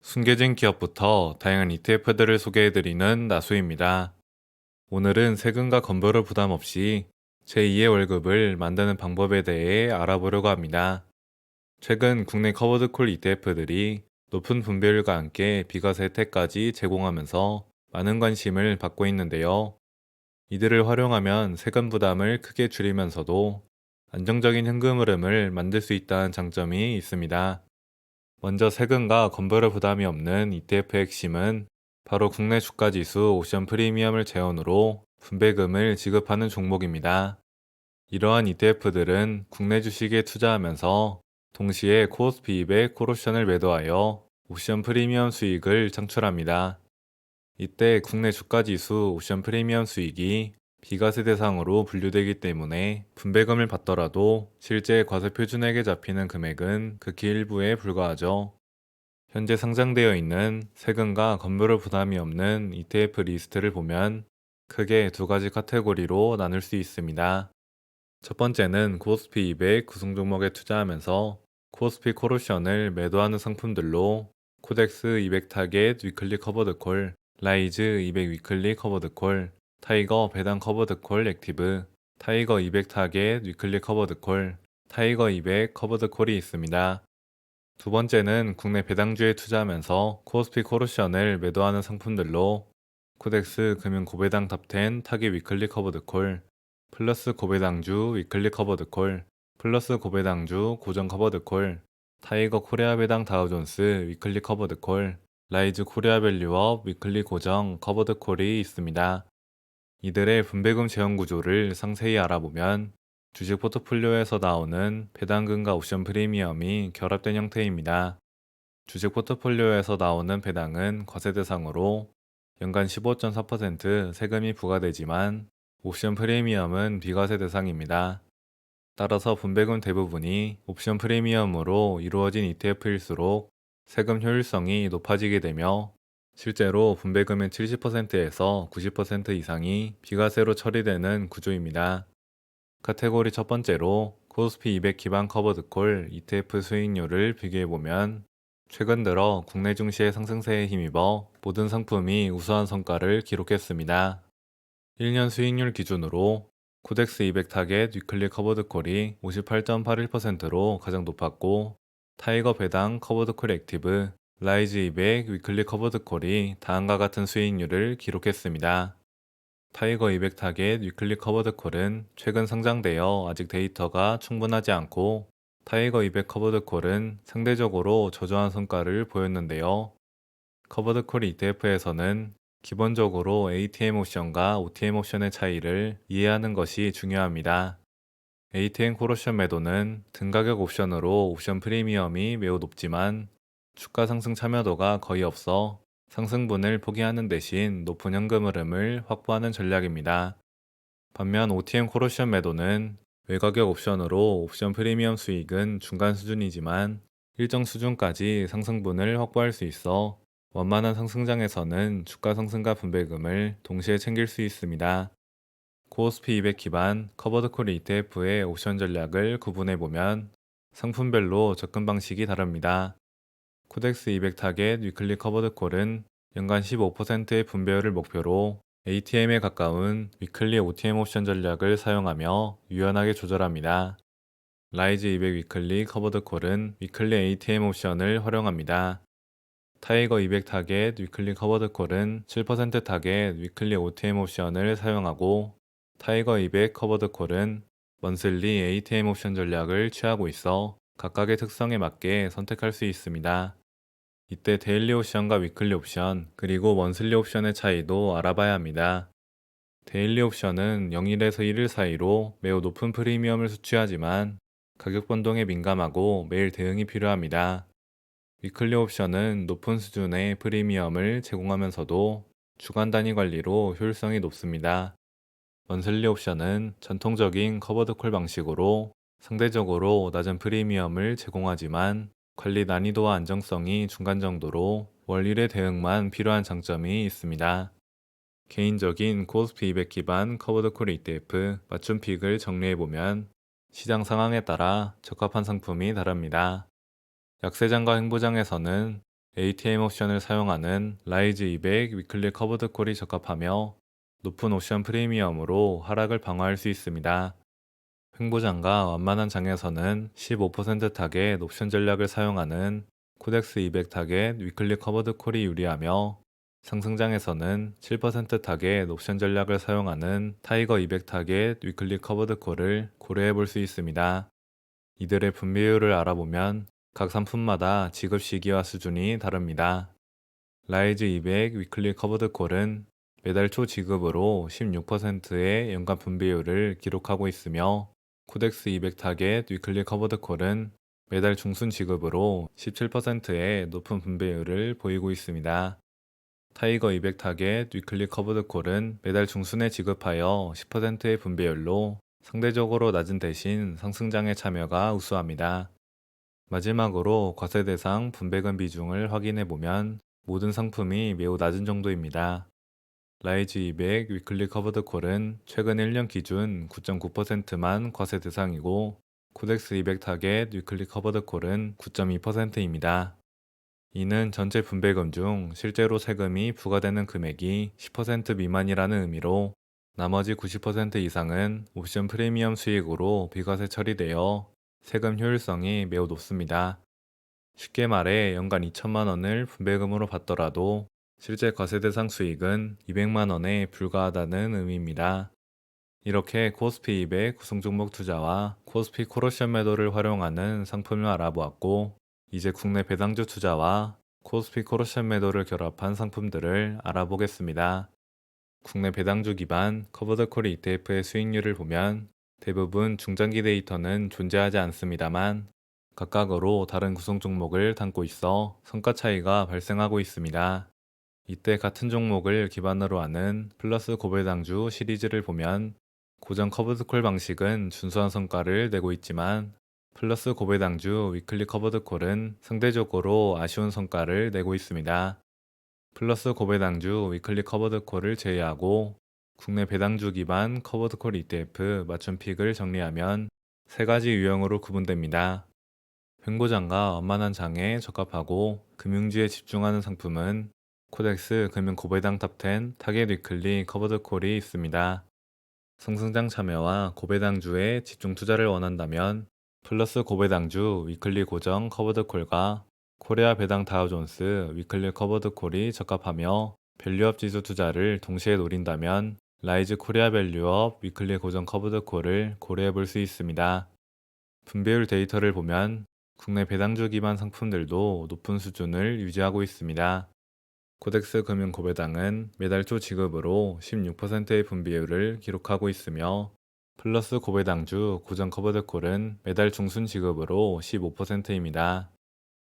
숨겨진 기업부터 다양한 ETF들을 소개해드리는 나수입니다. 오늘은 세금과 건보료 부담 없이 제2의 월급을 만드는 방법에 대해 알아보려고 합니다. 최근 국내 커버드콜 ETF들이 높은 분배율과 함께 비과세 혜택까지 제공하면서 많은 관심을 받고 있는데요. 이들을 활용하면 세금 부담을 크게 줄이면서도 안정적인 현금 흐름을 만들 수 있다는 장점이 있습니다. 먼저 세금과 건보료 부담이 없는 ETF의 핵심은 바로 국내 주가지수 오션 프리미엄을 재원으로 분배금을 지급하는 종목입니다. 이러한 ETF들은 국내 주식에 투자하면서 동시에 코스피 200 콜옵션을 매도하여 옵션 프리미엄 수익을 창출합니다. 이때 국내 주가지수 옵션 프리미엄 수익이 비과세 대상으로 분류되기 때문에 분배금을 받더라도 실제 과세 표준액에 잡히는 금액은 극히 일부에 불과하죠. 현재 상장되어 있는 세금과 건보료 부담이 없는 ETF 리스트를 보면 크게 두 가지 카테고리로 나눌 수 있습니다. 첫 번째는 코스피 200 구성 종목에 투자하면서 코스피 콜옵션을 매도하는 상품들로 코덱스 200 타겟 위클리 커버드 콜, 라이즈 200 위클리 커버드 콜, 타이거 배당 커버드 콜 액티브, 타이거 200 타겟 위클리 커버드 콜, 타이거 200 커버드 콜이 있습니다. 두 번째는 국내 배당주에 투자하면서 코스피 콜옵션을 매도하는 상품들로 코덱스 금융 고배당 탑10 타깃 위클리 커버드 콜, 플러스 고배당주 위클리 커버드 콜, 플러스 고배당주 고정 커버드 콜, 타이거 코리아 배당 다우존스 위클리 커버드 콜, 라이즈 코리아 밸류업 위클리 고정 커버드 콜이 있습니다. 이들의 분배금 제한 구조를 상세히 알아보면 주식 포트폴리오에서 나오는 배당금과 옵션 프리미엄이 결합된 형태입니다. 주식 포트폴리오에서 나오는 배당은 과세 대상으로 연간 15.4% 세금이 부과되지만 옵션 프리미엄은 비과세 대상입니다. 따라서 분배금 대부분이 옵션 프리미엄으로 이루어진 ETF일수록 세금 효율성이 높아지게 되며 실제로 분배금의 70%에서 90% 이상이 비과세로 처리되는 구조입니다. 카테고리 첫 번째로 코스피 200 기반 커버드콜 ETF 수익률을 비교해보면 최근 들어 국내 증시의 상승세에 힘입어 모든 상품이 우수한 성과를 기록했습니다. 1년 수익률 기준으로 코덱스 200 타겟 위클리 커버드콜이 58.81%로 가장 높았고 타이거 배당 커버드콜 액티브, 라이즈 200 위클리 커버드콜이 다음과 같은 수익률을 기록했습니다. 타이거 200 타겟 위클리 커버드콜은 최근 상장되어 아직 데이터가 충분하지 않고 타이거 200 커버드콜은 상대적으로 저조한 성과를 보였는데요. 커버드콜 ETF에서는 기본적으로 ATM 옵션과 OTM 옵션의 차이를 이해하는 것이 중요합니다. ATM 콜옵션 매도는 등가격 옵션으로 옵션 프리미엄이 매우 높지만 주가 상승 참여도가 거의 없어 상승분을 포기하는 대신 높은 현금 흐름을 확보하는 전략입니다. 반면 OTM 콜옵션 매도는 외가격 옵션으로 옵션 프리미엄 수익은 중간 수준이지만 일정 수준까지 상승분을 확보할 수 있어 원만한 상승장에서는 주가 상승과 분배금을 동시에 챙길 수 있습니다. 코스피 200 기반 커버드콜 ETF의 옵션 전략을 구분해보면 상품별로 접근 방식이 다릅니다. 코덱스 200 타겟 위클리 커버드콜은 연간 15%의 분배율을 목표로 ATM에 가까운 위클리 OTM 옵션 전략을 사용하며 유연하게 조절합니다. 라이즈 200 위클리 커버드콜은 위클리 ATM 옵션을 활용합니다. 타이거 200 타겟 위클리 커버드콜은 7% 타겟 위클리 OTM 옵션을 사용하고 타이거 200 커버드콜은 먼슬리 ATM 옵션 전략을 취하고 있어 각각의 특성에 맞게 선택할 수 있습니다. 이때 데일리 옵션과 위클리 옵션, 그리고 먼슬리 옵션의 차이도 알아봐야 합니다. 데일리 옵션은 0일에서 1일 사이로 매우 높은 프리미엄을 수취하지만 가격 변동에 민감하고 매일 대응이 필요합니다. 위클리 옵션은 높은 수준의 프리미엄을 제공하면서도 주간 단위 관리로 효율성이 높습니다. 먼슬리 옵션은 전통적인 커버드콜 방식으로 상대적으로 낮은 프리미엄을 제공하지만 관리 난이도와 안정성이 중간 정도로 월 1회 대응만 필요한 장점이 있습니다. 개인적인 코스피 200 기반 커버드콜 ETF 맞춤 픽을 정리해보면 시장 상황에 따라 적합한 상품이 다릅니다. 약세장과 횡보장에서는 ATM 옵션을 사용하는 라이즈 200 위클리 커버드 콜이 적합하며 높은 옵션 프리미엄으로 하락을 방어할 수 있습니다. 횡보장과 완만한 장에서는 15% 타겟 옵션 전략을 사용하는 코덱스 200 타겟 위클리 커버드 콜이 유리하며 상승장에서는 7% 타겟 옵션 전략을 사용하는 타이거 200 타겟 위클리 커버드 콜을 고려해 볼 수 있습니다. 이들의 분배율을 알아보면 각 상품마다 지급 시기와 수준이 다릅니다. 라이즈 200 위클리 커버드 콜은 매달 초 지급으로 16%의 연간 분배율을 기록하고 있으며 코덱스 200 타겟 위클리 커버드 콜은 매달 중순 지급으로 17%의 높은 분배율을 보이고 있습니다. 타이거 200 타겟 위클리 커버드 콜은 매달 중순에 지급하여 10%의 분배율로 상대적으로 낮은 대신 상승장의 참여가 우수합니다. 마지막으로 과세 대상 분배금 비중을 확인해 보면 모든 상품이 매우 낮은 정도입니다. 라이즈 200 위클리 커버드 콜은 최근 1년 기준 9.9%만 과세 대상이고 코덱스 200 타겟 위클리 커버드 콜은 9.2%입니다. 이는 전체 분배금 중 실제로 세금이 부과되는 금액이 10% 미만이라는 의미로 나머지 90% 이상은 옵션 프리미엄 수익으로 비과세 처리되어 세금 효율성이 매우 높습니다. 쉽게 말해 연간 2천만 원을 분배금으로 받더라도 실제 과세 대상 수익은 200만 원에 불과하다는 의미입니다. 이렇게 코스피 200 구성 종목 투자와 코스피 콜옵션 매도를 활용하는 상품을 알아보았고, 이제 국내 배당주 투자와 코스피 콜옵션 매도를 결합한 상품들을 알아보겠습니다. 국내 배당주 기반 커버드 콜 ETF의 수익률을 보면 대부분 중장기 데이터는 존재하지 않습니다만 각각으로 다른 구성 종목을 담고 있어 성과 차이가 발생하고 있습니다. 이때 같은 종목을 기반으로 하는 플러스 고배당주 시리즈를 보면 고정 커버드콜 방식은 준수한 성과를 내고 있지만 플러스 고배당주 위클리 커버드콜은 상대적으로 아쉬운 성과를 내고 있습니다. 플러스 고배당주 위클리 커버드콜을 제외하고 국내 배당주 기반 커버드콜 ETF 맞춤 픽을 정리하면 세 가지 유형으로 구분됩니다. 횡보장과 완만한 장에 적합하고 금융주에 집중하는 상품은 코덱스 금융 고배당 탑10 타겟 위클리 커버드콜이 있습니다. 상승장 참여와 고배당주에 집중 투자를 원한다면 플러스 고배당주 위클리 고정 커버드콜과 코리아 배당 다우존스 위클리 커버드콜이 적합하며 밸류업 지수 투자를 동시에 노린다면 라이즈 코리아 밸류업 위클리 고정 커버드콜을 고려해 볼 수 있습니다. 분배율 데이터를 보면 국내 배당주 기반 상품들도 높은 수준을 유지하고 있습니다. 코덱스 금융 고배당은 매달 초 지급으로 16%의 분배율을 기록하고 있으며 플러스 고배당주 고정 커버드콜은 매달 중순 지급으로 15%입니다.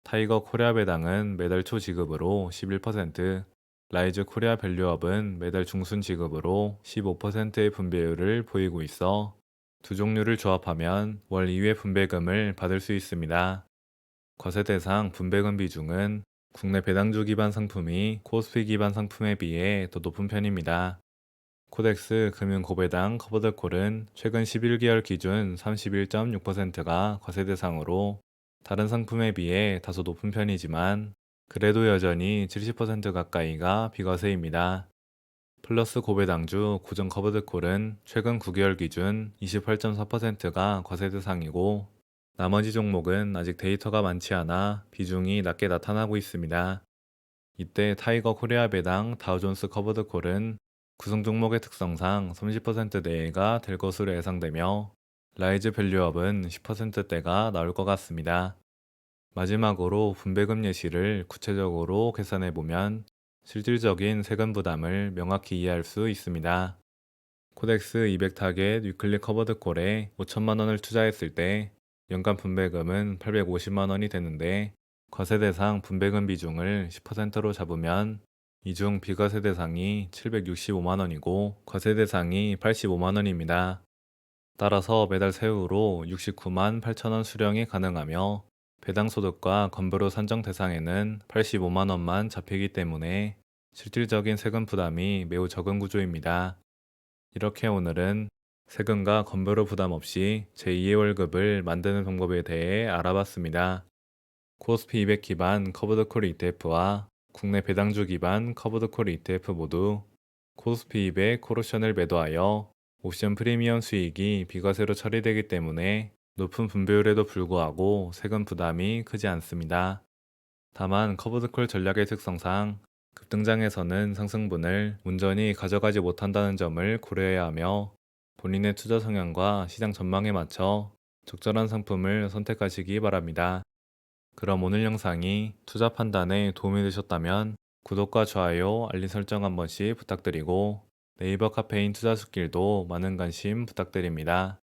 타이거 코리아 배당은 매달 초 지급으로 11%, 라이즈 코리아 밸류업은 매달 중순 지급으로 15%의 분배율을 보이고 있어 두 종류를 조합하면 월 2회 분배금을 받을 수 있습니다. 과세 대상 분배금 비중은 국내 배당주 기반 상품이 코스피 기반 상품에 비해 더 높은 편입니다. 코덱스 금융 고배당 커버드콜은 최근 11개월 기준 31.6%가 과세 대상으로 다른 상품에 비해 다소 높은 편이지만 그래도 여전히 70% 가까이가 비과세입니다. 플러스 고배당주 고정 커버드콜은 최근 9개월 기준 28.4%가 과세 대상이고 나머지 종목은 아직 데이터가 많지 않아 비중이 낮게 나타나고 있습니다. 이때 타이거 코리아 배당 다우존스 커버드콜은 구성 종목의 특성상 30% 내외가 될 것으로 예상되며 라이즈 밸류업은 10%대가 나올 것 같습니다. 마지막으로 분배금 예시를 구체적으로 계산해 보면 실질적인 세금 부담을 명확히 이해할 수 있습니다. 코덱스 200 타겟 위클리 커버드 콜에 5천만 원을 투자했을 때 연간 분배금은 850만 원이 되는데 과세 대상 분배금 비중을 10%로 잡으면 이 중 비과세 대상이 765만 원이고 과세 대상이 85만 원입니다. 따라서 매달 세후로 69만 8천 원 수령이 가능하며 배당 소득과 건보료 산정 대상에는 85만 원만 잡히기 때문에 실질적인 세금 부담이 매우 적은 구조입니다. 이렇게 오늘은 세금과 건보료 부담 없이 제2의 월급을 만드는 방법에 대해 알아봤습니다. 코스피 200 기반 커브드콜 ETF와 국내 배당주 기반 커브드콜 ETF 모두 코스피 200 콜옵션을 매도하여 옵션 프리미엄 수익이 비과세로 처리되기 때문에 높은 분배율에도 불구하고 세금 부담이 크지 않습니다. 다만 커브드콜 전략의 특성상 급등장에서는 상승분을 온전히 가져가지 못한다는 점을 고려해야 하며 본인의 투자 성향과 시장 전망에 맞춰 적절한 상품을 선택하시기 바랍니다. 그럼 오늘 영상이 투자 판단에 도움이 되셨다면 구독과 좋아요, 알림 설정 한 번씩 부탁드리고 네이버 카페인 투자 숲길도 많은 관심 부탁드립니다.